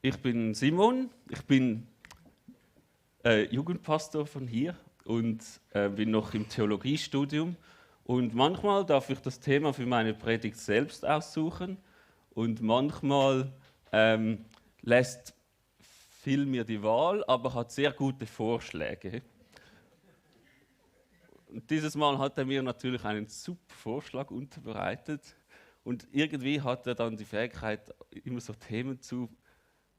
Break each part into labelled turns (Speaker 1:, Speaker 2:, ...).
Speaker 1: Ich bin Simon, ich bin Jugendpastor von hier und bin noch im Theologiestudium. Und manchmal darf ich das Thema für meine Predigt selbst aussuchen und manchmal lässt Phil mir die Wahl, aber hat sehr gute Vorschläge. Und dieses Mal hat er mir natürlich einen super Vorschlag unterbreitet und irgendwie hat er dann die Fähigkeit, immer so Themen zu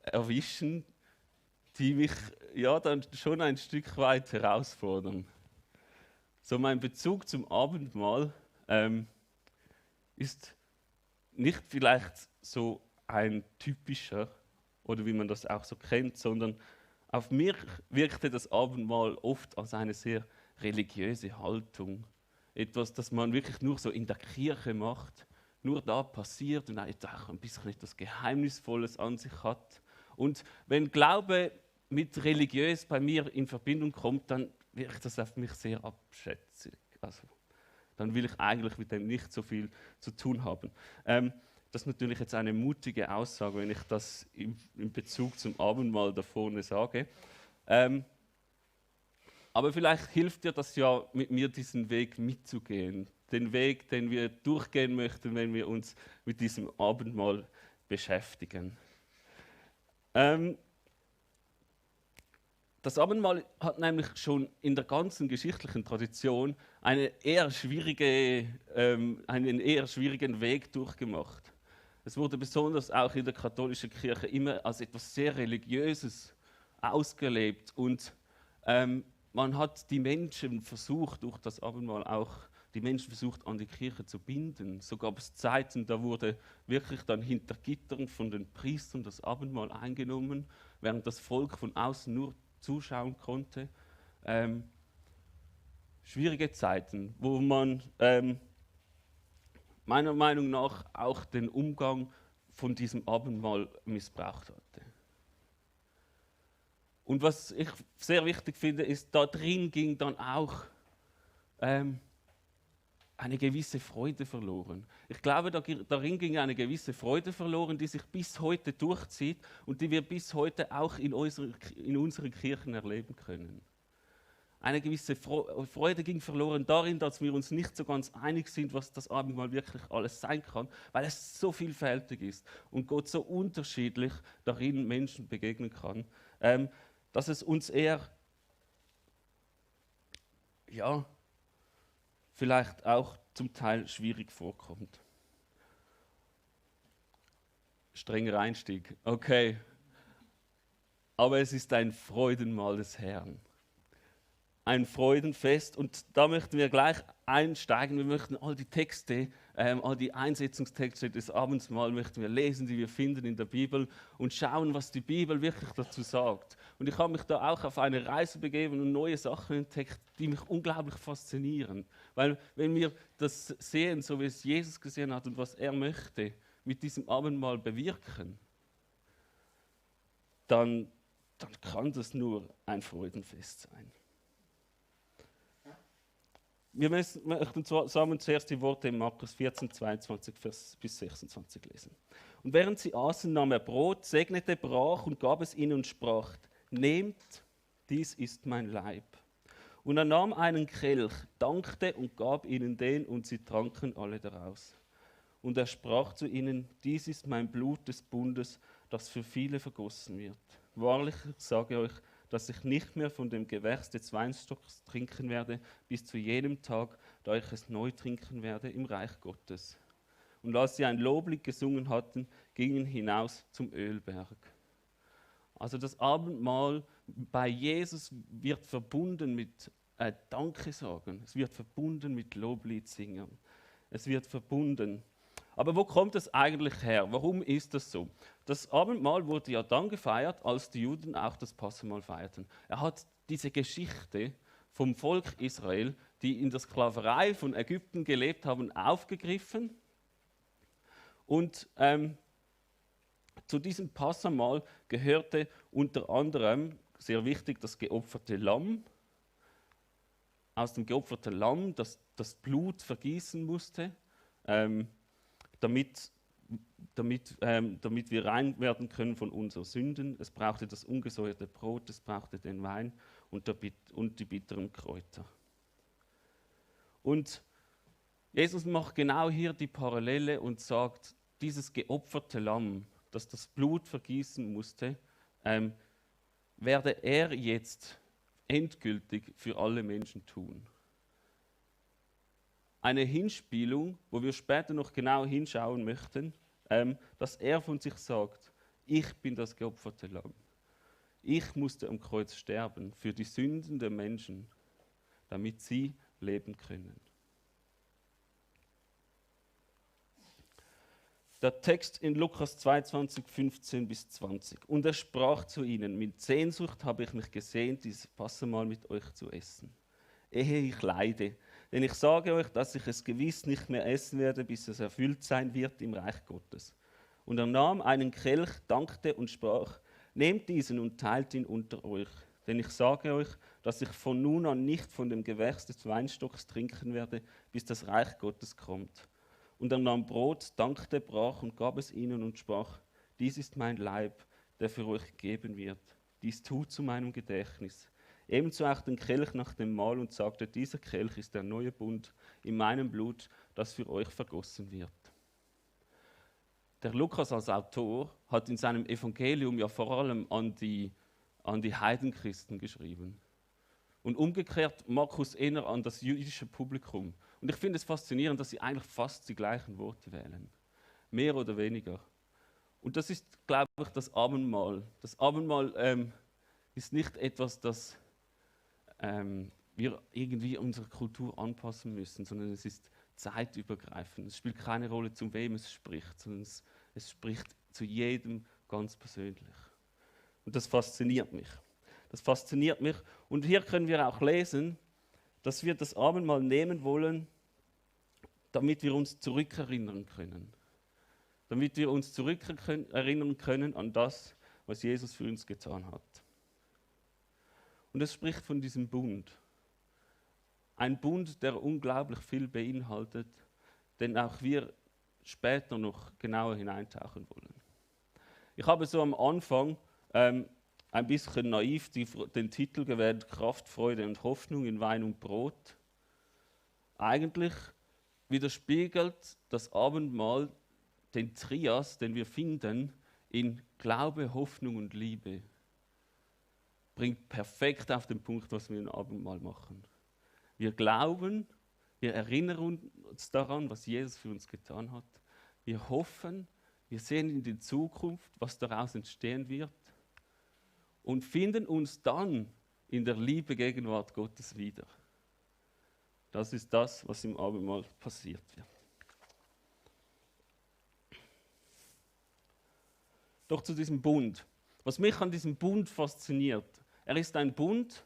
Speaker 1: erwischen, die mich ja dann schon ein Stück weit herausfordern. So mein Bezug zum Abendmahl ist nicht vielleicht so ein typischer oder wie man das auch so kennt, sondern auf mich wirkte das Abendmahl oft als eine sehr religiöse Haltung. Etwas, das man wirklich nur so in der Kirche macht, nur da passiert und auch ein bisschen etwas Geheimnisvolles an sich hat. Und wenn Glaube mit religiös bei mir in Verbindung kommt, dann wirkt das auf mich sehr abschätzig. Also, dann will ich eigentlich mit dem nicht so viel zu tun haben. Das ist natürlich jetzt eine mutige Aussage, wenn ich das in Bezug zum Abendmahl da vorne sage. Aber vielleicht hilft dir das ja, mit mir diesen Weg mitzugehen. Den Weg, den wir durchgehen möchten, wenn wir uns mit diesem Abendmahl beschäftigen. Das Abendmahl hat nämlich schon in der ganzen geschichtlichen Tradition einen eher schwierigen Weg durchgemacht. Es wurde besonders auch in der katholischen Kirche immer als etwas sehr Religiöses ausgelebt und man hat die Menschen versucht, durch das Abendmahl auch die Menschen versucht, an die Kirche zu binden. So gab es Zeiten, da wurde wirklich dann hinter Gittern von den Priestern das Abendmahl eingenommen, während das Volk von außen nur zuschauen konnte. Schwierige Zeiten, wo man meiner Meinung nach auch den Umgang von diesem Abendmahl missbraucht hatte. Und was ich sehr wichtig finde, ist, da drin ging dann auch eine gewisse Freude verloren. Ich glaube, darin ging eine gewisse Freude verloren, die sich bis heute durchzieht und die wir bis heute auch in unseren Kirchen erleben können. Eine gewisse Freude ging verloren darin, dass wir uns nicht so ganz einig sind, was das Abendmahl wirklich alles sein kann, weil es so vielfältig ist und Gott so unterschiedlich darin Menschen begegnen kann, dass es uns eher, ja, vielleicht auch zum Teil schwierig vorkommt. Strenger Einstieg, okay. Aber es ist ein Freudenmahl des Herrn. Ein Freudenfest und da möchten wir gleich einsteigen. Wir möchten all die Texte, all die Einsetzungstexte des Abendmahls möchten wir lesen, die wir finden in der Bibel und schauen, was die Bibel wirklich dazu sagt. Und ich habe mich da auch auf eine Reise begeben und neue Sachen entdeckt, die mich unglaublich faszinieren. Weil wenn wir das sehen, so wie es Jesus gesehen hat und was er möchte mit diesem Abendmahl bewirken, dann kann das nur ein Freudenfest sein. Wir möchten zusammen zuerst die Worte in Markus 14, 22 bis 26 lesen. Und während sie aßen, nahm er Brot, segnete, brach und gab es ihnen und sprach: Nehmt, dies ist mein Leib. Und er nahm einen Kelch, dankte und gab ihnen den, und sie tranken alle daraus. Und er sprach zu ihnen: Dies ist mein Blut des Bundes, das für viele vergossen wird. Wahrlich, ich sage euch, dass ich nicht mehr von dem Gewächs des Weinstocks trinken werde, bis zu jenem Tag, da ich es neu trinken werde im Reich Gottes. Und als sie ein Loblied gesungen hatten, gingen hinaus zum Ölberg. Also das Abendmahl bei Jesus wird verbunden mit Danke sagen, es wird verbunden mit Loblied singen, es wird verbunden. Aber wo kommt es eigentlich her? Warum ist das so? Das Abendmahl wurde ja dann gefeiert, als die Juden auch das Passahmahl feierten. Er hat diese Geschichte vom Volk Israel, die in der Sklaverei von Ägypten gelebt haben, aufgegriffen. Und zu diesem Passahmahl gehörte unter anderem, sehr wichtig, das geopferte Lamm. Aus dem geopferten Lamm, das Blut vergießen musste, damit damit wir rein werden können von unseren Sünden. Es brauchte das ungesäuerte Brot, es brauchte den Wein und die bitteren Kräuter. Und Jesus macht genau hier die Parallele und sagt, dieses geopferte Lamm, das das Blut vergießen musste, werde er jetzt endgültig für alle Menschen tun. Eine Hinspielung, wo wir später noch genau hinschauen möchten, dass er von sich sagt, ich bin das geopferte Lamm. Ich musste am Kreuz sterben für die Sünden der Menschen, damit sie leben können. Der Text in Lukas 22, 15 bis 20. Und er sprach zu ihnen, mit Sehnsucht habe ich mich gesehnt, dieses Passamahl mit euch zu essen, ehe ich leide. Denn ich sage euch, dass ich es gewiss nicht mehr essen werde, bis es erfüllt sein wird im Reich Gottes. Und er nahm einen Kelch, dankte und sprach, nehmt diesen und teilt ihn unter euch. Denn ich sage euch, dass ich von nun an nicht von dem Gewächs des Weinstocks trinken werde, bis das Reich Gottes kommt. Und er nahm Brot, dankte, brach und gab es ihnen und sprach, dies ist mein Leib, der für euch gegeben wird. Dies tut zu meinem Gedächtnis. Ebenso auch den Kelch nach dem Mahl und sagte, dieser Kelch ist der neue Bund in meinem Blut, das für euch vergossen wird. Der Lukas als Autor hat in seinem Evangelium ja vor allem an die Heidenchristen geschrieben. Und umgekehrt Markus eher an das jüdische Publikum. Und ich finde es faszinierend, dass sie eigentlich fast die gleichen Worte wählen. Mehr oder weniger. Und das ist, glaube ich, das Abendmahl. Das Abendmahl ist nicht etwas, das wir irgendwie unserer Kultur anpassen müssen, sondern es ist zeitübergreifend. Es spielt keine Rolle, zu wem es spricht, sondern es spricht zu jedem ganz persönlich. Und das fasziniert mich. Das fasziniert mich. Und hier können wir auch lesen, dass wir das Abendmahl nehmen wollen, damit wir uns zurückerinnern können. Damit wir uns zurückerinnern können an das, was Jesus für uns getan hat. Und es spricht von diesem Bund. Ein Bund, der unglaublich viel beinhaltet, den auch wir später noch genauer hineintauchen wollen. Ich habe so am Anfang ein bisschen naiv den Titel gewählt, Kraft, Freude und Hoffnung in Wein und Brot. Eigentlich widerspiegelt das Abendmahl den Trias, den wir finden, in Glaube, Hoffnung und Liebe. Bringt perfekt auf den Punkt, was wir im Abendmahl machen. Wir glauben, wir erinnern uns daran, was Jesus für uns getan hat. Wir hoffen, wir sehen in die Zukunft, was daraus entstehen wird und finden uns dann in der Liebe Gegenwart Gottes wieder. Das ist das, was im Abendmahl passiert wird. Doch zu diesem Bund. Was mich an diesem Bund fasziniert, er ist ein Bund,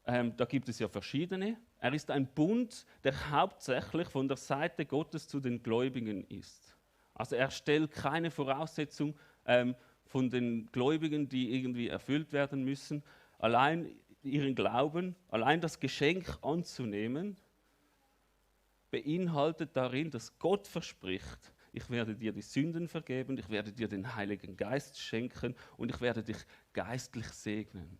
Speaker 1: da gibt es ja verschiedene, er ist ein Bund, der hauptsächlich von der Seite Gottes zu den Gläubigen ist. Also er stellt keine Voraussetzung von den Gläubigen, die irgendwie erfüllt werden müssen. Allein ihren Glauben, allein das Geschenk anzunehmen, beinhaltet darin, dass Gott verspricht, ich werde dir die Sünden vergeben, ich werde dir den Heiligen Geist schenken und ich werde dich geistlich segnen.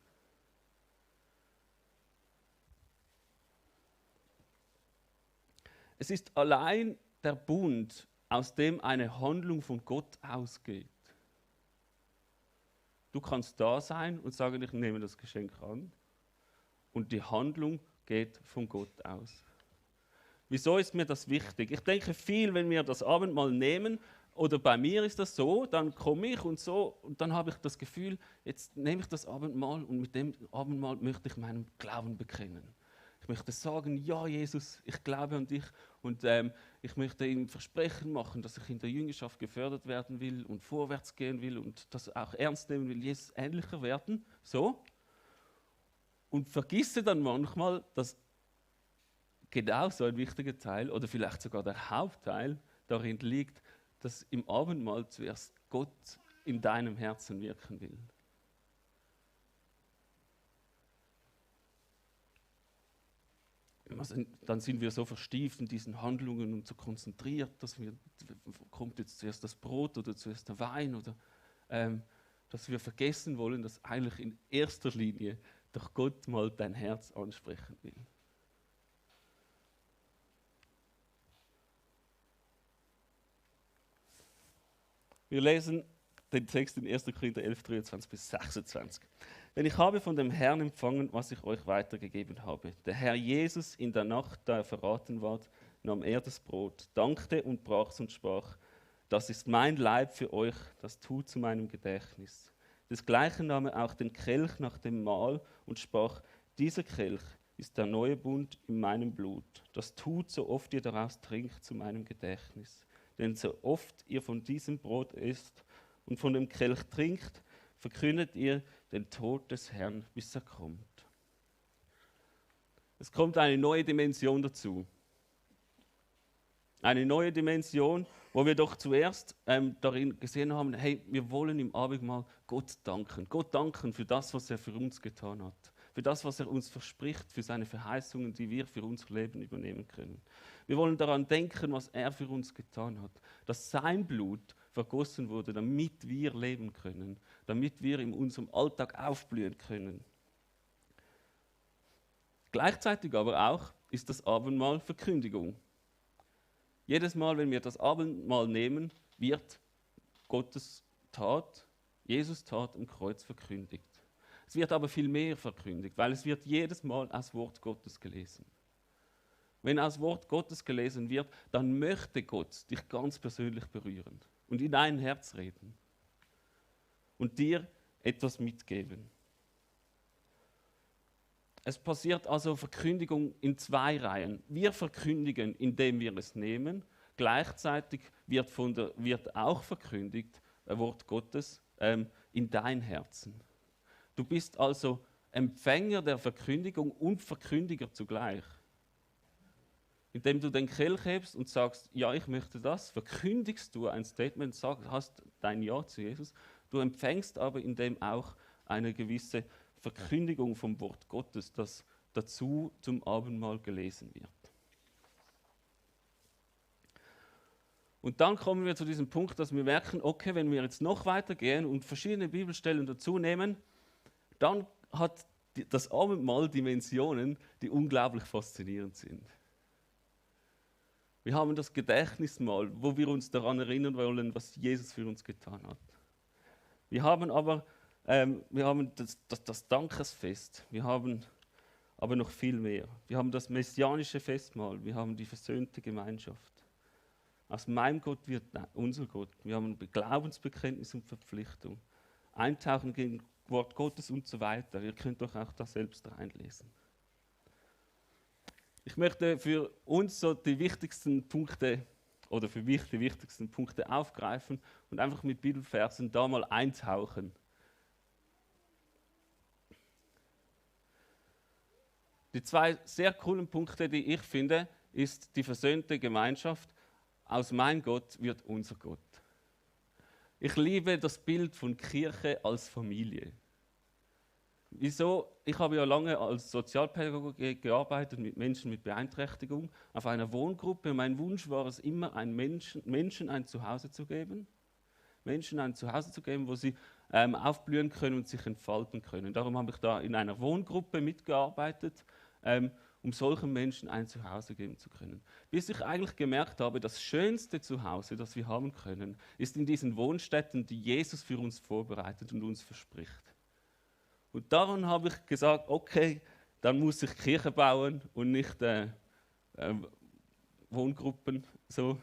Speaker 1: Es ist allein der Bund, aus dem eine Handlung von Gott ausgeht. Du kannst da sein und sagen, ich nehme das Geschenk an und die Handlung geht von Gott aus. Wieso ist mir das wichtig? Ich denke viel, wenn wir das Abendmahl nehmen, oder bei mir ist das so, dann komme ich und dann habe ich das Gefühl, jetzt nehme ich das Abendmahl und mit dem Abendmahl möchte ich meinen Glauben bekennen. Ich möchte sagen, ja Jesus, ich glaube an dich und ich möchte ihm Versprechen machen, dass ich in der Jüngerschaft gefördert werden will und vorwärts gehen will und das auch ernst nehmen will, Jesus ähnlicher werden. So. Und vergesse dann manchmal, dass genau so ein wichtiger Teil oder vielleicht sogar der Hauptteil darin liegt, dass im Abendmahl zuerst Gott in deinem Herzen wirken will. dann sind wir so verstieft in diesen Handlungen und so konzentriert, dass kommt jetzt zuerst das Brot oder zuerst der Wein oder dass wir vergessen wollen, dass eigentlich in erster Linie doch Gott mal dein Herz ansprechen will. Wir lesen den Text in 1. Korinther 11, 23 bis 26. Denn ich habe von dem Herrn empfangen, was ich euch weitergegeben habe. Der Herr Jesus in der Nacht, da er verraten ward, nahm er das Brot, dankte und brach's und sprach: Das ist mein Leib für euch, das tut zu meinem Gedächtnis. Desgleichen nahm er auch den Kelch nach dem Mahl und sprach: Dieser Kelch ist der neue Bund in meinem Blut. Das tut, so oft ihr daraus trinkt, zu meinem Gedächtnis. Denn so oft ihr von diesem Brot isst und von dem Kelch trinkt, verkündet ihr den Tod des Herrn, bis er kommt. Es kommt eine neue Dimension dazu. Eine neue Dimension, wo wir doch zuerst darin gesehen haben, hey, wir wollen im Abendmahl Gott danken. Gott danken für das, was er für uns getan hat. Für das, was er uns verspricht, für seine Verheißungen, die wir für unser Leben übernehmen können. Wir wollen daran denken, was er für uns getan hat. Dass sein Blut vergossen wurde, damit wir leben können. Damit wir in unserem Alltag aufblühen können. Gleichzeitig aber auch ist das Abendmahl Verkündigung. Jedes Mal, wenn wir das Abendmahl nehmen, wird Gottes Tat, Jesus Tat am Kreuz verkündigt. Es wird aber viel mehr verkündigt, weil es wird jedes Mal aus Wort Gottes gelesen. Wenn aus Wort Gottes gelesen wird, dann möchte Gott dich ganz persönlich berühren und in dein Herz reden und dir etwas mitgeben. Es passiert also Verkündigung in zwei Reihen. Wir verkündigen, indem wir es nehmen. Gleichzeitig wird auch verkündigt, ein Wort Gottes, in dein Herzen. Du bist also Empfänger der Verkündigung und Verkündiger zugleich. Indem du den Kelch hebst und sagst, ja, ich möchte das, verkündigst du ein Statement, hast dein Ja zu Jesus. Du empfängst aber in dem auch eine gewisse Verkündigung vom Wort Gottes, das dazu zum Abendmahl gelesen wird. Und dann kommen wir zu diesem Punkt, dass wir merken, okay, wenn wir jetzt noch weitergehen und verschiedene Bibelstellen dazu nehmen, dann hat das Abendmahl Dimensionen, die unglaublich faszinierend sind. Wir haben das Gedächtnismahl, wo wir uns daran erinnern wollen, was Jesus für uns getan hat. Wir haben aber das Dankesfest, wir haben aber noch viel mehr. Wir haben das messianische Festmahl, wir haben die versöhnte Gemeinschaft. Aus meinem Gott wird unser Gott. Wir haben Glaubensbekenntnis und Verpflichtung. Eintauchen gegen Wort Gottes und so weiter. Ihr könnt doch auch da selbst reinlesen. Ich möchte für uns so die wichtigsten Punkte oder für mich die wichtigsten Punkte aufgreifen und einfach mit Bibelversen da mal eintauchen. Die zwei sehr coolen Punkte, die ich finde, ist die versöhnte Gemeinschaft. Aus mein Gott wird unser Gott. Ich liebe das Bild von Kirche als Familie. Wieso? Ich habe ja lange als Sozialpädagoge gearbeitet mit Menschen mit Beeinträchtigung auf einer Wohngruppe. Mein Wunsch war es immer, Menschen ein Zuhause zu geben. Menschen ein Zuhause zu geben, wo sie aufblühen können und sich entfalten können. Darum habe ich da in einer Wohngruppe mitgearbeitet, um solchen Menschen ein Zuhause geben zu können. Bis ich eigentlich gemerkt habe, das schönste Zuhause, das wir haben können, ist in diesen Wohnstätten, die Jesus für uns vorbereitet und uns verspricht. Und darum habe ich gesagt, okay, dann muss ich Kirche bauen und nicht Wohngruppen. So.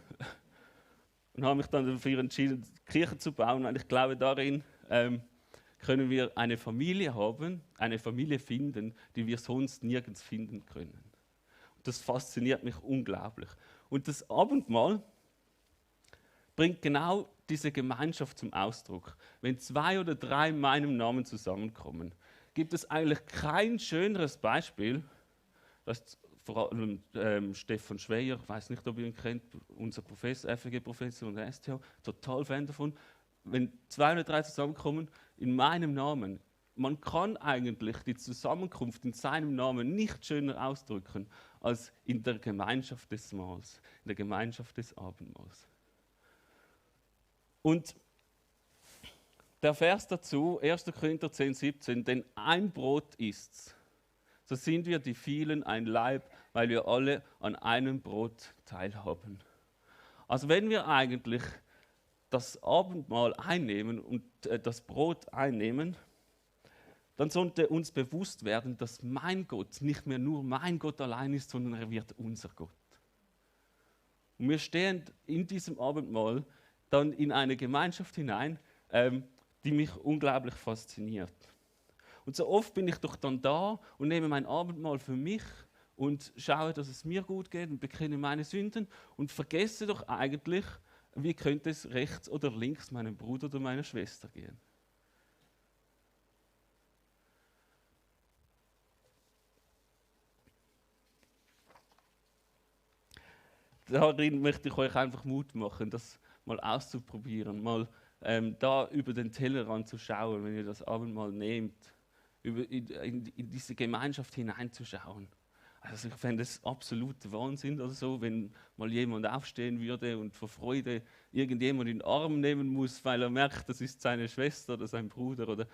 Speaker 1: Und habe mich dann dafür entschieden, Kirche zu bauen, weil ich glaube, darin können wir eine Familie haben, eine Familie finden, die wir sonst nirgends finden können. Und das fasziniert mich unglaublich. Und das Abendmahl bringt genau diese Gemeinschaft zum Ausdruck. Wenn 2 oder 3 in meinem Namen zusammenkommen, gibt es eigentlich kein schöneres Beispiel, das vor allem Stefan Schweier, ich weiß nicht, ob ihr ihn kennt, unser Professor, FG-Professor und STH, total Fan davon. Wenn 2 oder 3 zusammenkommen in meinem Namen, man kann eigentlich die Zusammenkunft in seinem Namen nicht schöner ausdrücken als in der Gemeinschaft des Mahls, in der Gemeinschaft des Abendmahls. Und der Vers dazu, 1. Korinther 10, 17, denn ein Brot ist's, so sind wir die vielen ein Leib, weil wir alle an einem Brot teilhaben. Also wenn wir eigentlich das Abendmahl einnehmen und das Brot einnehmen, dann sollte uns bewusst werden, dass mein Gott nicht mehr nur mein Gott allein ist, sondern er wird unser Gott. Und wir stehen in diesem Abendmahl dann in eine Gemeinschaft hinein, die mich unglaublich fasziniert. Und so oft bin ich doch dann da und nehme mein Abendmahl für mich und schaue, dass es mir gut geht und bekenne meine Sünden und vergesse doch eigentlich, wie könnte es rechts oder links meinem Bruder oder meiner Schwester gehen. Darin möchte ich euch einfach Mut machen, das mal auszuprobieren, mal da über den Tellerrand zu schauen, wenn ihr das Abendmahl nehmt, in diese Gemeinschaft hineinzuschauen. Also ich fände es absolut Wahnsinn oder so, wenn mal jemand aufstehen würde und vor Freude irgendjemand in den Arm nehmen muss, weil er merkt, das ist seine Schwester oder sein Bruder. Oder,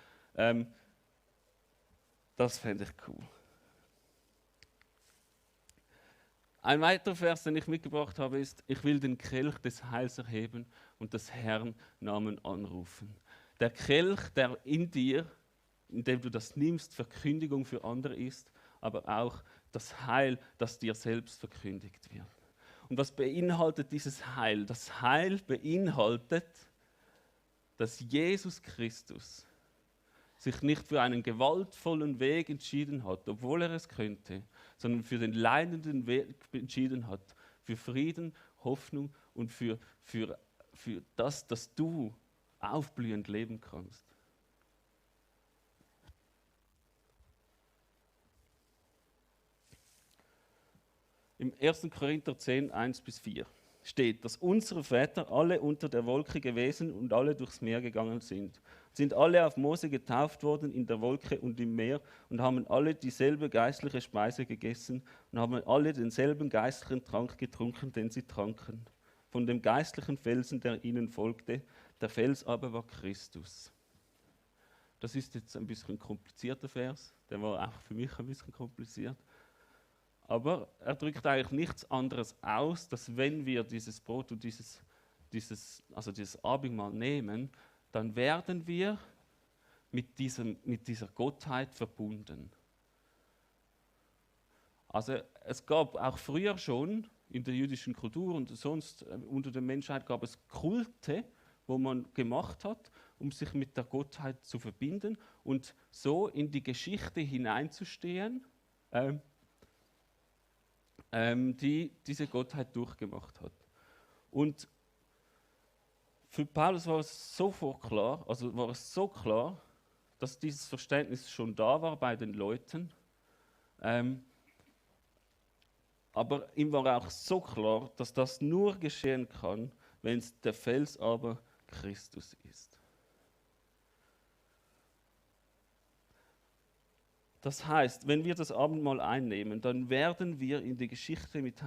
Speaker 1: das fände ich cool. Ein weiterer Vers, den ich mitgebracht habe, ist: Ich will den Kelch des Heils erheben und des Herrn Namen anrufen. Der Kelch, der in dir, indem du das nimmst, Verkündigung für andere ist, aber auch das Heil, das dir selbst verkündigt wird. Und was beinhaltet dieses Heil? Das Heil beinhaltet, dass Jesus Christus sich nicht für einen gewaltvollen Weg entschieden hat, obwohl er es könnte, sondern für den leidenden Weg entschieden hat, für Frieden, Hoffnung und für das, dass du aufblühend leben kannst. Im 1. Korinther 10, 1-4 steht, dass unsere Väter alle unter der Wolke gewesen und alle durchs Meer gegangen sind alle auf Mose getauft worden in der Wolke und im Meer und haben alle dieselbe geistliche Speise gegessen und haben alle denselben geistlichen Trank getrunken, den sie tranken. Von dem geistlichen Felsen, der ihnen folgte, der Fels aber war Christus. Das ist jetzt ein bisschen ein komplizierter Vers, der war auch für mich ein bisschen kompliziert. Aber er drückt eigentlich nichts anderes aus, dass wenn wir dieses Brot und dieses Abendmahl nehmen, dann werden wir mit dieser Gottheit verbunden. Also es gab auch früher schon in der jüdischen Kultur und sonst unter der Menschheit gab es Kulte, wo man gemacht hat, um sich mit der Gottheit zu verbinden und so in die Geschichte hineinzustehen, die diese Gottheit durchgemacht hat. Und für Paulus war es sofort klar, dass dieses Verständnis schon da war bei den Leuten. Aber ihm war auch so klar, dass das nur geschehen kann, wenn es der Fels aber Christus ist. Das heißt, wenn wir das Abendmahl einnehmen, dann werden wir in die Geschichte mit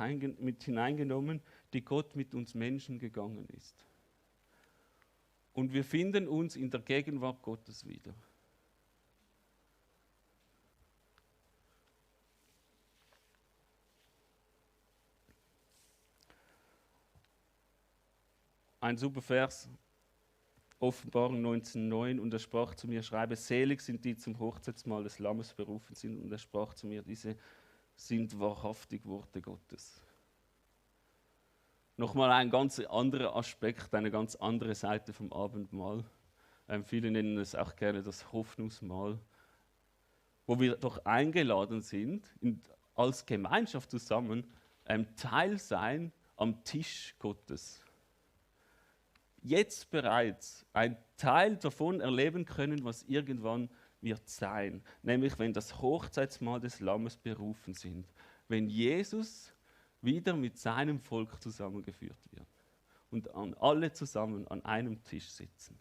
Speaker 1: hineingenommen, die Gott mit uns Menschen gegangen ist. Und wir finden uns in der Gegenwart Gottes wieder. Ein super Vers, Offenbarung 19,9, und er sprach zu mir, schreibe, selig sind die zum Hochzeitsmahl des Lammes berufen sind. Und er sprach zu mir, diese sind wahrhaftig Worte Gottes. Nochmal ein ganz anderer Aspekt, eine ganz andere Seite vom Abendmahl. Viele nennen es auch gerne das Hoffnungsmahl, wo wir doch eingeladen sind, als Gemeinschaft zusammen Teil sein am Tisch Gottes. Jetzt bereits ein Teil davon erleben können, was irgendwann wird sein. Nämlich, wenn das Hochzeitsmahl des Lammes berufen sind. Wenn Jesus wieder mit seinem Volk zusammengeführt wird und alle zusammen an einem Tisch sitzen.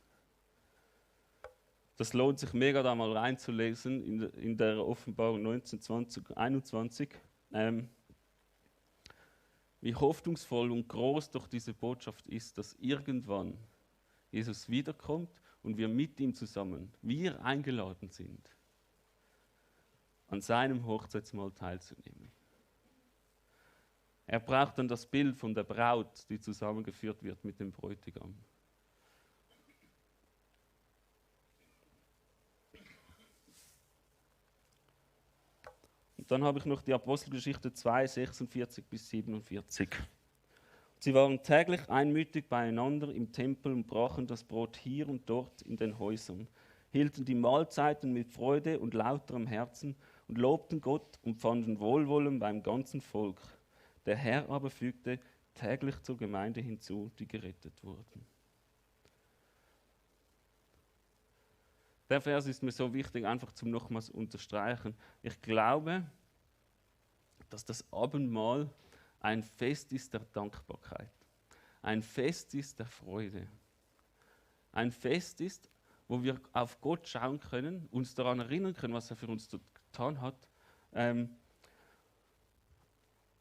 Speaker 1: Das lohnt sich mega, da mal reinzulesen in der Offenbarung 19, 20, 21. Wie hoffnungsvoll und groß doch diese Botschaft ist, dass irgendwann Jesus wiederkommt und wir mit ihm zusammen, wir eingeladen sind, an seinem Hochzeitsmahl teilzunehmen. Er braucht dann das Bild von der Braut, die zusammengeführt wird mit dem Bräutigam. Und dann habe ich noch die Apostelgeschichte 2, 46 bis 47. Sie waren täglich einmütig beieinander im Tempel und brachen das Brot hier und dort in den Häusern, hielten die Mahlzeiten mit Freude und lauterem Herzen und lobten Gott und fanden Wohlwollen beim ganzen Volk. Der Herr aber fügte täglich zur Gemeinde hinzu, die gerettet wurden. Der Vers ist mir so wichtig, einfach zum nochmals unterstreichen. Ich glaube, dass das Abendmahl ein Fest ist der Dankbarkeit, ein Fest ist der Freude, ein Fest ist, wo wir auf Gott schauen können, uns daran erinnern können, was er für uns getan hat.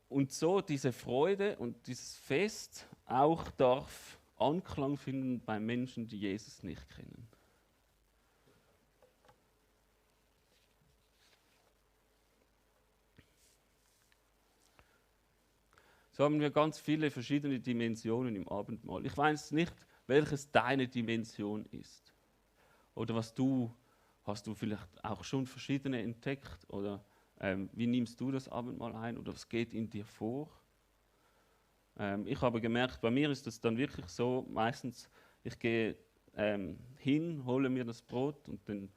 Speaker 1: Und so diese Freude und dieses Fest auch darf Anklang finden bei Menschen, die Jesus nicht kennen. So haben wir ganz viele verschiedene Dimensionen im Abendmahl. Ich weiß nicht, welches deine Dimension ist. Oder hast du vielleicht auch schon verschiedene entdeckt? Oder wie nimmst du das Abendmahl ein? Oder was geht in dir vor? Ich habe gemerkt, bei mir ist es dann wirklich so, meistens, ich gehe hin, hole mir das Brot und den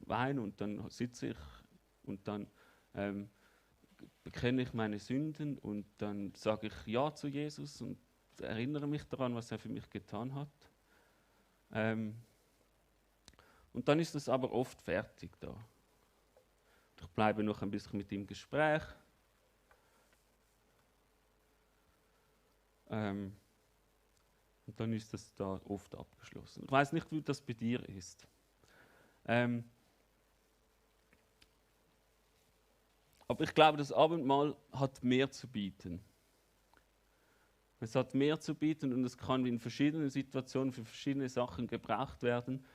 Speaker 1: Wein und dann sitze ich und dann bekenne ich meine Sünden und dann sage ich Ja zu Jesus und erinnere mich daran, was er für mich getan hat. Und dann ist es aber oft fertig da. Ich bleibe noch ein bisschen mit ihm im Gespräch. Und dann ist das da oft abgeschlossen. Ich weiß nicht, wie das bei dir ist. Aber ich glaube, das Abendmahl hat mehr zu bieten. Es hat mehr zu bieten und es kann in verschiedenen Situationen für verschiedene Sachen gebraucht werden,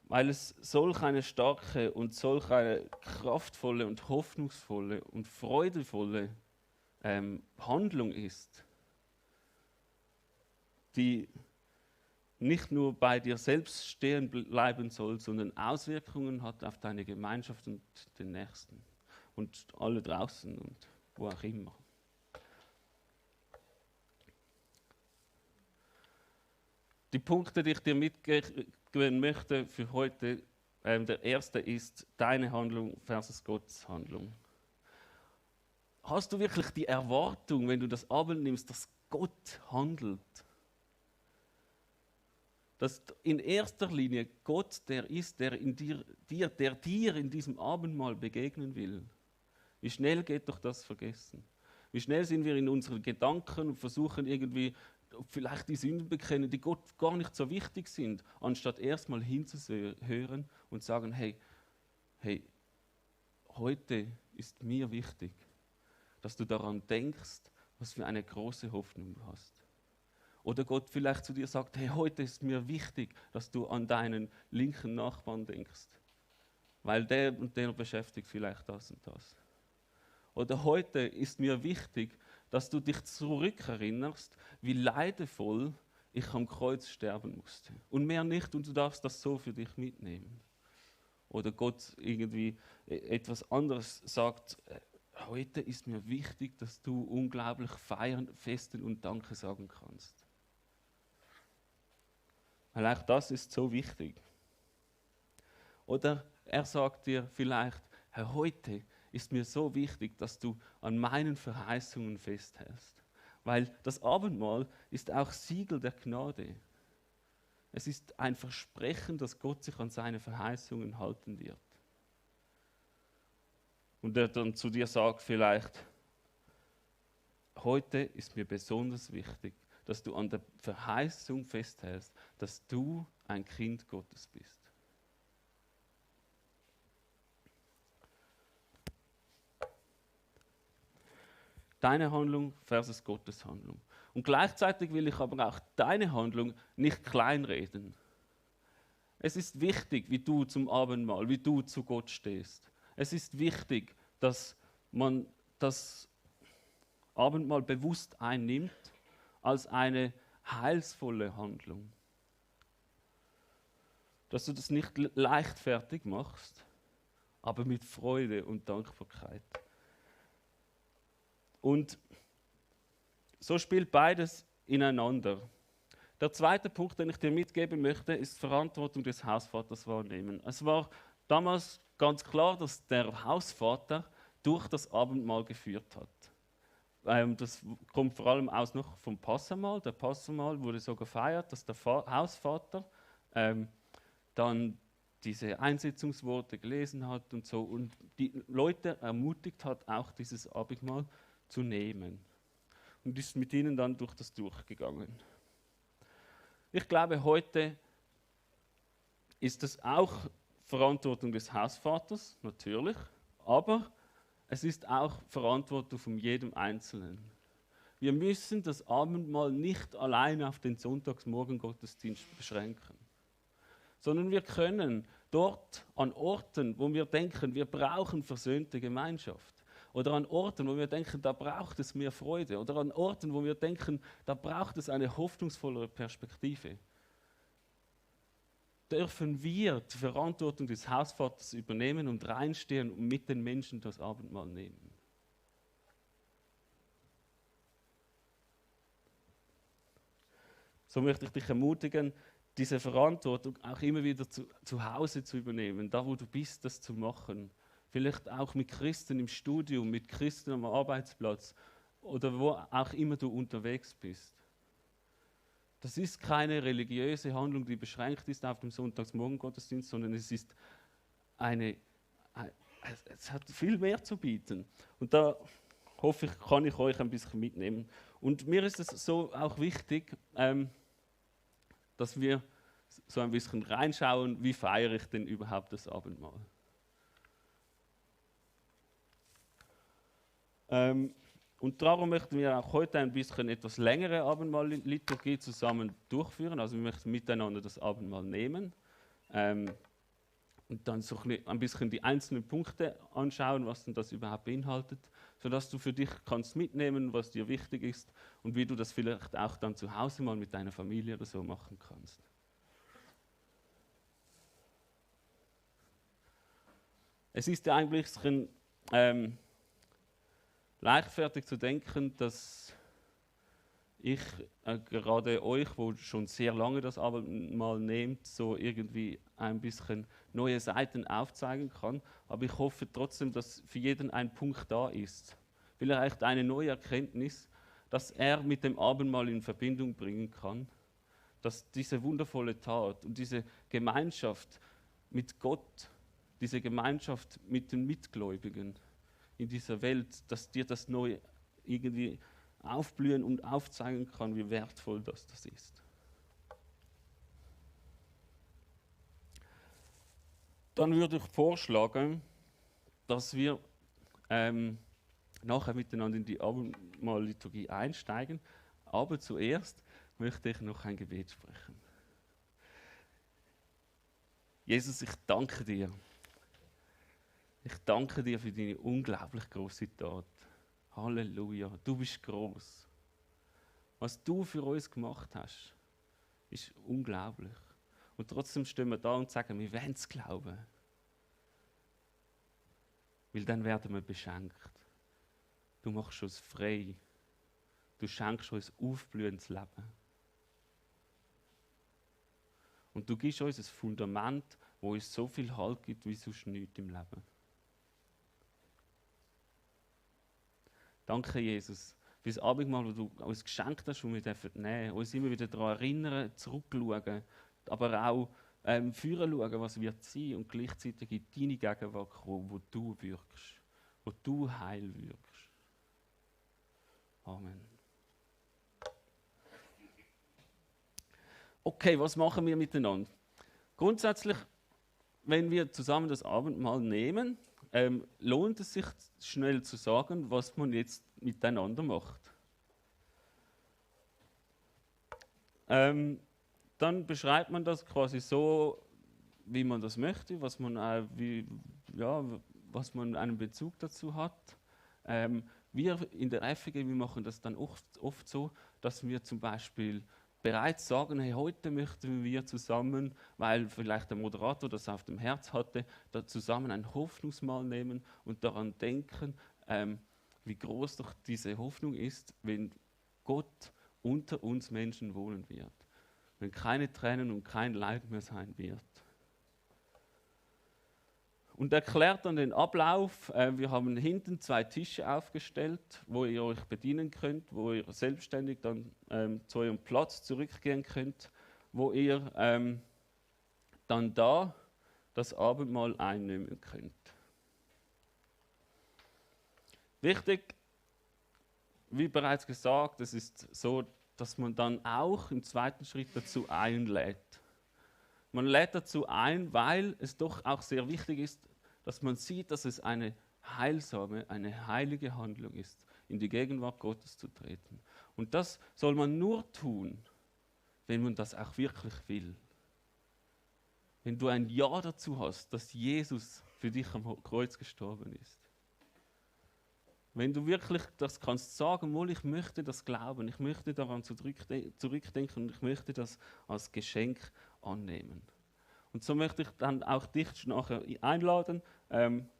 Speaker 1: weil es solch eine starke und solch eine kraftvolle und hoffnungsvolle und freudevolle Handlung ist, die nicht nur bei dir selbst stehen bleiben soll, sondern Auswirkungen hat auf deine Gemeinschaft und den Nächsten und alle draußen und wo auch immer. Die Punkte, die ich dir mitgeben möchte für heute, der erste ist deine Handlung versus Gottes Handlung. Hast du wirklich die Erwartung, wenn du das Abend nimmst, dass Gott handelt? Dass in erster Linie Gott der ist, der dir in diesem Abendmahl begegnen will. Wie schnell geht doch das vergessen? Wie schnell sind wir in unseren Gedanken und versuchen irgendwie vielleicht die Sünden bekennen, die Gott gar nicht so wichtig sind, anstatt erstmal hinzuhören und sagen, hey, heute ist mir wichtig, dass du daran denkst, was für eine große Hoffnung du hast. Oder Gott vielleicht zu dir sagt, hey, heute ist mir wichtig, dass du an deinen linken Nachbarn denkst, weil der und der beschäftigt vielleicht das und das. Oder heute ist mir wichtig, dass du dich zurückerinnerst, wie leidevoll ich am Kreuz sterben musste. Und mehr nicht, und du darfst das so für dich mitnehmen. Oder Gott irgendwie etwas anderes sagt, heute ist mir wichtig, dass du unglaublich feiern, festen und Danke sagen kannst. Weil auch das ist so wichtig. Oder er sagt dir vielleicht, Herr, heute ist mir so wichtig, dass du an meinen Verheißungen festhältst. Weil das Abendmahl ist auch Siegel der Gnade. Es ist ein Versprechen, dass Gott sich an seine Verheißungen halten wird. Und er dann zu dir sagt vielleicht, heute ist mir besonders wichtig, dass du an der Verheißung festhältst, dass du ein Kind Gottes bist. Deine Handlung versus Gottes Handlung. Und gleichzeitig will ich aber auch deine Handlung nicht kleinreden. Es ist wichtig, wie du zum Abendmahl, wie du zu Gott stehst. Es ist wichtig, dass man das Abendmahl bewusst einnimmt als eine heilsvolle Handlung. Dass du das nicht leichtfertig machst, aber mit Freude und Dankbarkeit. Und so spielt beides ineinander. Der zweite Punkt, den ich dir mitgeben möchte, ist die Verantwortung des Hausvaters wahrnehmen. Es war damals ganz klar, dass der Hausvater durch das Abendmahl geführt hat. Das kommt vor allem aus noch vom Passamahl. Der Passamahl wurde so gefeiert, dass der Hausvater dann diese Einsetzungsworte gelesen hat und so und die Leute ermutigt hat, auch dieses Abendmahl zu nehmen. Und ist mit ihnen dann durch das durchgegangen. Ich glaube, heute ist das auch Verantwortung des Hausvaters, natürlich, aber es ist auch Verantwortung von jedem Einzelnen. Wir müssen das Abendmahl nicht alleine auf den Sonntagsmorgen-Gottesdienst beschränken, sondern wir können dort an Orten, wo wir denken, wir brauchen versöhnte Gemeinschaft, oder an Orten, wo wir denken, da braucht es mehr Freude, oder an Orten, wo wir denken, da braucht es eine hoffnungsvollere Perspektive, dürfen wir die Verantwortung des Hausvaters übernehmen und reinstehen und mit den Menschen das Abendmahl nehmen. So möchte ich dich ermutigen, diese Verantwortung auch immer wieder zu Hause zu übernehmen, da wo du bist, das zu machen. Vielleicht auch mit Christen im Studium, mit Christen am Arbeitsplatz oder wo auch immer du unterwegs bist. Das ist keine religiöse Handlung, die beschränkt ist auf dem Sonntagsmorgen-Gottesdienst, sondern es hat viel mehr zu bieten. Und da hoffe ich, kann ich euch ein bisschen mitnehmen. Und mir ist es so auch wichtig, dass wir so ein bisschen reinschauen, wie feiere ich denn überhaupt das Abendmahl. Und darum möchten wir auch heute ein bisschen etwas längere Abendmahl-Liturgie zusammen durchführen. Also wir möchten miteinander das Abendmahl nehmen und dann so ein bisschen die einzelnen Punkte anschauen, was denn das überhaupt beinhaltet, sodass du für dich kannst mitnehmen, was dir wichtig ist und wie du das vielleicht auch dann zu Hause mal mit deiner Familie oder so machen kannst. Es ist ja eigentlich leichtfertig zu denken, dass ich gerade euch, wo schon sehr lange das Abendmahl nehmt, so irgendwie ein bisschen neue Seiten aufzeigen kann. Aber ich hoffe trotzdem, dass für jeden ein Punkt da ist. Vielleicht eine neue Erkenntnis, dass er mit dem Abendmahl in Verbindung bringen kann. Dass diese wundervolle Tat und diese Gemeinschaft mit Gott, diese Gemeinschaft mit den Mitgläubigen in dieser Welt, dass dir das neu irgendwie aufblühen und aufzeigen kann, wie wertvoll das ist. Dann würde ich vorschlagen, dass wir nachher miteinander in die Abendmahl-Liturgie einsteigen. Aber zuerst möchte ich noch ein Gebet sprechen. Jesus, ich danke dir. Ich danke dir für deine unglaublich große Tat. Halleluja, du bist groß. Was du für uns gemacht hast, ist unglaublich. Und trotzdem stehen wir da und sagen, wir wollen es glauben. Weil dann werden wir beschenkt. Du machst uns frei. Du schenkst uns aufblühendes Leben. Und du gibst uns ein Fundament, wo uns so viel Halt gibt, wie sonst nichts im Leben. Danke, Jesus, für das Abendmahl, das du uns geschenkt hast und wir dürfen nehmen, uns immer wieder daran erinnern, zurückschauen, aber auch führen schauen, was wird sein und gleichzeitig in deine Gegenwart kommen, wo du wirkst, wo du Heil wirkst. Amen. Okay, was machen wir miteinander? Grundsätzlich, wenn wir zusammen das Abendmahl nehmen, lohnt es sich schnell zu sagen, was man jetzt miteinander macht. Dann beschreibt man das quasi so, wie man das möchte, was man, was man einen Bezug dazu hat. Wir in der FG, wir machen das dann oft so, dass wir zum Beispiel bereits sagen, hey, heute möchten wir zusammen, weil vielleicht der Moderator das auf dem Herz hatte, da zusammen ein Hoffnungsmahl nehmen und daran denken, wie groß doch diese Hoffnung ist, wenn Gott unter uns Menschen wohnen wird. Wenn keine Tränen und kein Leid mehr sein wird. Und erklärt dann den Ablauf. Wir haben hinten 2 Tische aufgestellt, wo ihr euch bedienen könnt, wo ihr selbstständig dann zu eurem Platz zurückgehen könnt, wo ihr dann da das Abendmahl einnehmen könnt. Wichtig, wie bereits gesagt, es ist so, dass man dann auch im zweiten Schritt dazu einlädt. Man lädt dazu ein, weil es doch auch sehr wichtig ist, dass man sieht, dass es eine heilsame, eine heilige Handlung ist, in die Gegenwart Gottes zu treten. Und das soll man nur tun, wenn man das auch wirklich will. Wenn du ein Ja dazu hast, dass Jesus für dich am Kreuz gestorben ist. Wenn du wirklich das kannst sagen, wohl, ich möchte das glauben, ich möchte daran zurückdenken und ich möchte das als Geschenk annehmen. Und so möchte ich dann auch dich nachher einladen, wenn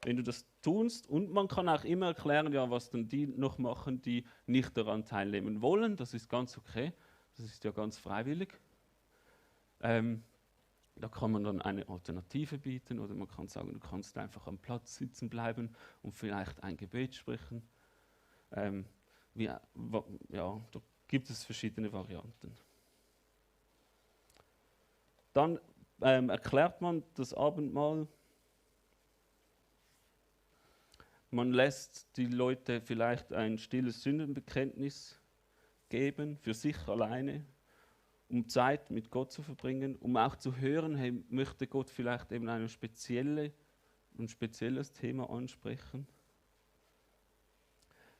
Speaker 1: du das tust. Und man kann auch immer erklären, ja, was dann die noch machen, die nicht daran teilnehmen wollen. Das ist ganz okay, das ist ja ganz freiwillig. Da kann man dann eine Alternative bieten oder man kann sagen, du kannst einfach am Platz sitzen bleiben und vielleicht ein Gebet sprechen. Da gibt es verschiedene Varianten. Dann erklärt man das Abendmahl. Man lässt die Leute vielleicht ein stilles Sündenbekenntnis geben, für sich alleine, um Zeit mit Gott zu verbringen, um auch zu hören, hey, möchte Gott vielleicht eben ein spezielles Thema ansprechen.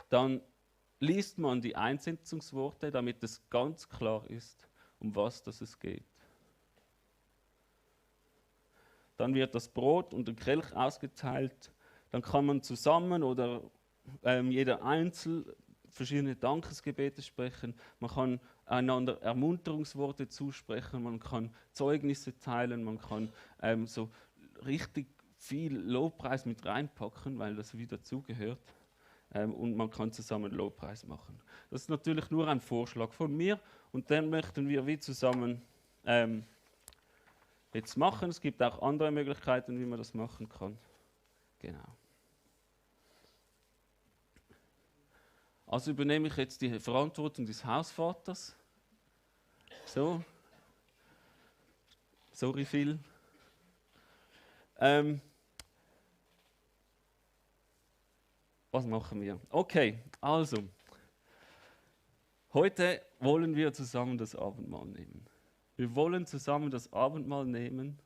Speaker 1: Dann liest man die Einsetzungsworte, damit es ganz klar ist, um was es geht. Dann wird das Brot und der Kelch ausgeteilt. Dann kann man zusammen oder jeder einzeln verschiedene Dankesgebete sprechen. Man kann einander Ermunterungsworte zusprechen. Man kann Zeugnisse teilen. Man kann so richtig viel Lobpreis mit reinpacken, weil das wieder dazugehört. Und man kann zusammen Lobpreis machen. Das ist natürlich nur ein Vorschlag von mir. Und dann möchten wir wie zusammen jetzt machen. Es gibt auch andere Möglichkeiten, wie man das machen kann. Genau. Also übernehme ich jetzt die Verantwortung des Hausvaters. So. Sorry, Phil. Was machen wir? Okay, also. Heute wollen wir zusammen das Abendmahl nehmen. Wir wollen zusammen das Abendmahl nehmen,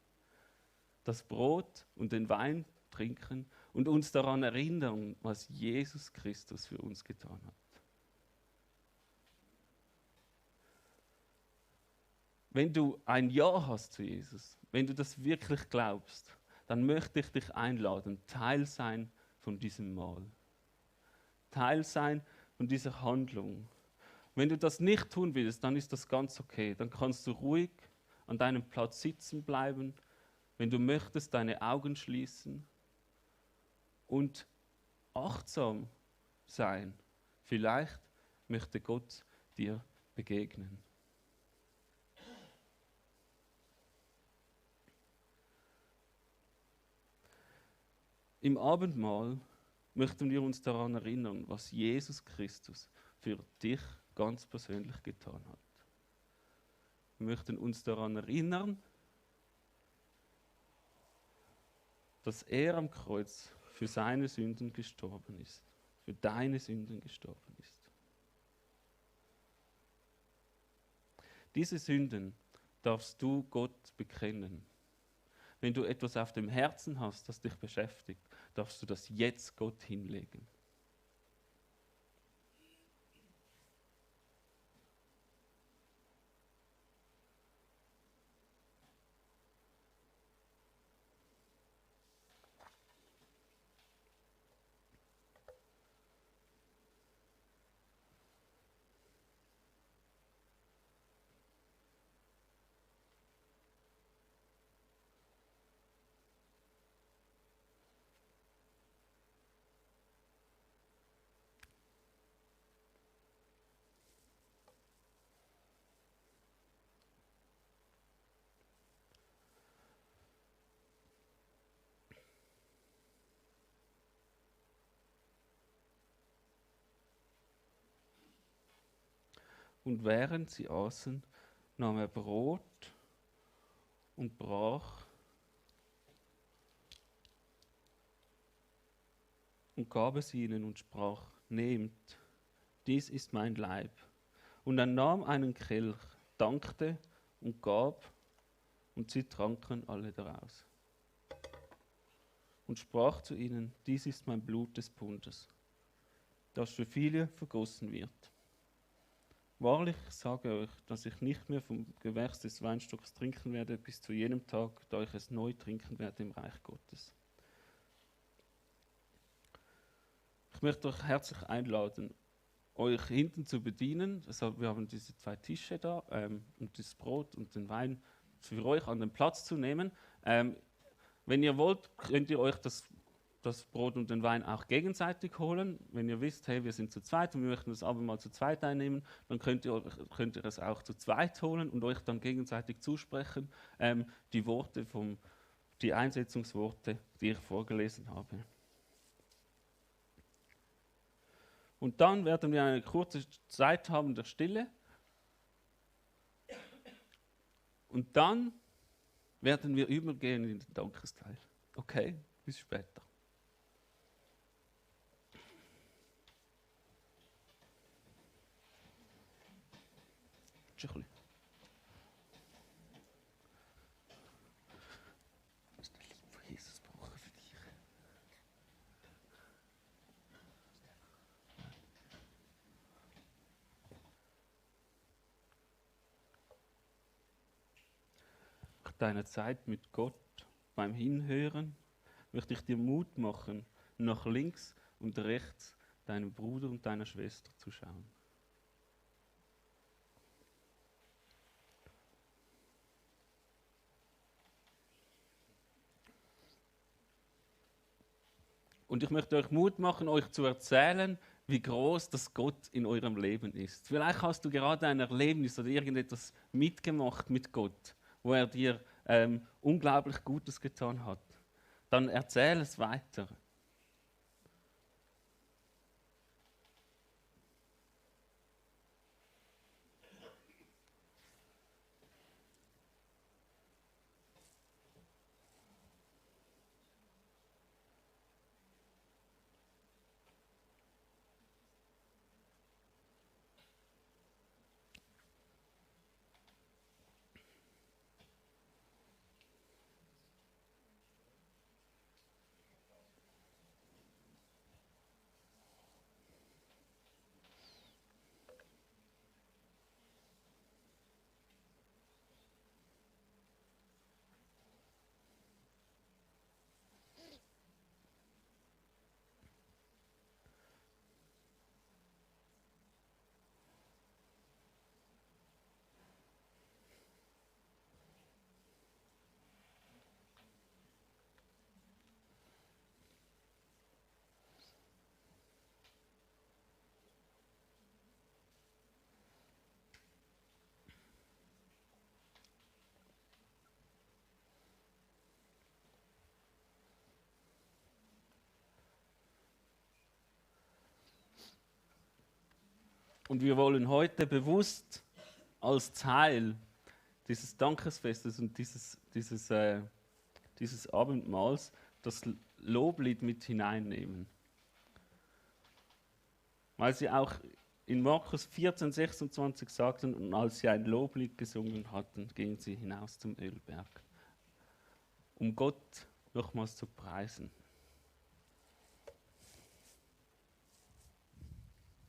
Speaker 1: das Brot und den Wein trinken und uns daran erinnern, was Jesus Christus für uns getan hat. Wenn du ein Ja hast zu Jesus, wenn du das wirklich glaubst, dann möchte ich dich einladen, Teil sein von diesem Mahl. Teil sein von dieser Handlung. Wenn du das nicht tun willst, dann ist das ganz okay. Dann kannst du ruhig an deinem Platz sitzen bleiben. Wenn du möchtest, deine Augen schließen und achtsam sein. Vielleicht möchte Gott dir begegnen. Im Abendmahl möchten wir uns daran erinnern, was Jesus Christus für dich ganz persönlich getan hat. Wir möchten uns daran erinnern, dass er am Kreuz für seine Sünden gestorben ist, für deine Sünden gestorben ist. Diese Sünden darfst du Gott bekennen. Wenn du etwas auf dem Herzen hast, das dich beschäftigt, darfst du das jetzt Gott hinlegen. Und während sie aßen, nahm er Brot und brach und gab es ihnen und sprach: Nehmt, dies ist mein Leib. Und er nahm einen Kelch, dankte und gab, und sie tranken alle daraus. Und sprach zu ihnen: Dies ist mein Blut des Bundes, das für viele vergossen wird. Wahrlich, ich sage euch, dass ich nicht mehr vom Gewächs des Weinstocks trinken werde, bis zu jenem Tag, da ich es neu trinken werde im Reich Gottes. Ich möchte euch herzlich einladen, euch hinten zu bedienen. Also wir haben diese 2 Tische da und das Brot und den Wein für euch an den Platz zu nehmen. Wenn ihr wollt, könnt ihr euch das Brot und den Wein auch gegenseitig holen. Wenn ihr wisst, hey, wir sind zu zweit und wir möchten das Abendmahl zu zweit einnehmen, dann könnt ihr es auch zu zweit holen und euch dann gegenseitig zusprechen, die Einsetzungsworte, die ich vorgelesen habe. Und dann werden wir eine kurze Zeit haben der Stille. Und dann werden wir übergehen in den Dankesteil. Okay, bis später. Tschüss. Was ist der Lieb von Jesus gebrochen für dich? Nach deiner Zeit mit Gott beim Hinhören möchte ich dir Mut machen, nach links und rechts deinem Bruder und deiner Schwester zu schauen. Und ich möchte euch Mut machen, euch zu erzählen, wie groß das Gott in eurem Leben ist. Vielleicht hast du gerade ein Erlebnis oder irgendetwas mitgemacht mit Gott, wo er dir unglaublich Gutes getan hat. Dann erzähl es weiter. Und wir wollen heute bewusst als Teil dieses Dankesfestes und dieses Abendmahls das Loblied mit hineinnehmen. Weil sie auch in Markus 14, 26 sagten, und als sie ein Loblied gesungen hatten, gingen sie hinaus zum Ölberg, um Gott nochmals zu preisen.